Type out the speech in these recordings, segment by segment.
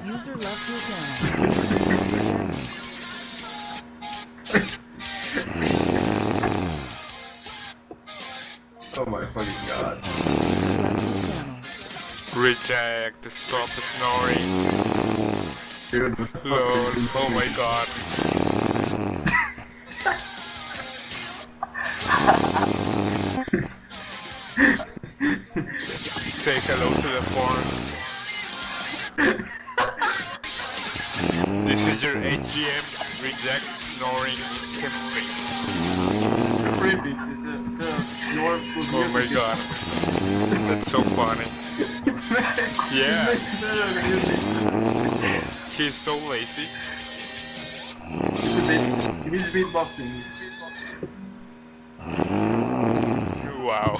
User left your channel. Oh my fucking god. Reject, stop snoring. Dude, Lol, oh my god. Say hello to the forums. This is your AGM, reject, snoring, Teamspeak. free beats, it's a your Oh my god. That's so funny. Yeah. He's so lazy. He needs beatboxing. Wow.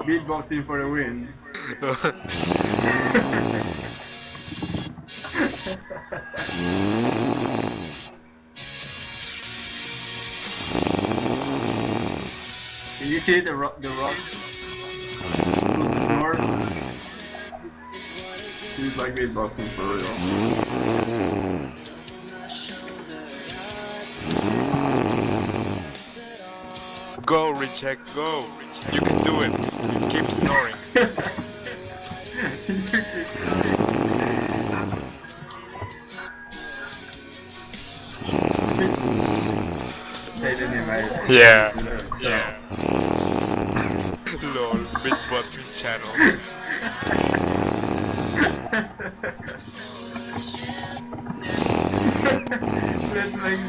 Beatboxing for the win. Can you see the rock? The snore? He's like beatboxing for real. Go, reject, go. You can do it. Keep snoring. Yeah. Yeah. Lol, beatboxing channel. That's like,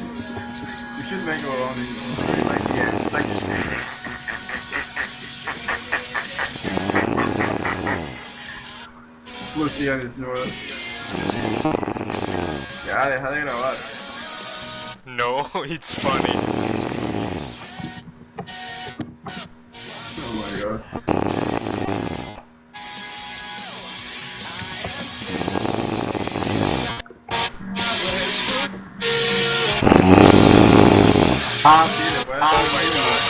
we should make our own, like, yeah, it's like, Lucian is nuevo. Ya, deja de grabar. No, it's funny. Oh my god. Ah, sí, después. Oh my god.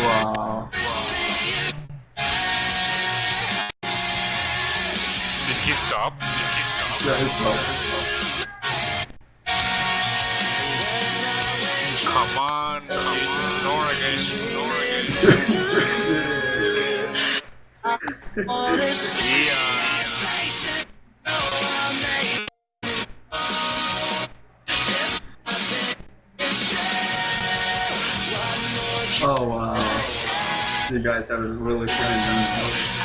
Wow. Did he stop? Yeah, it's not. Come on, snore again, snore again. Yeah. Oh wow. You guys have a really funny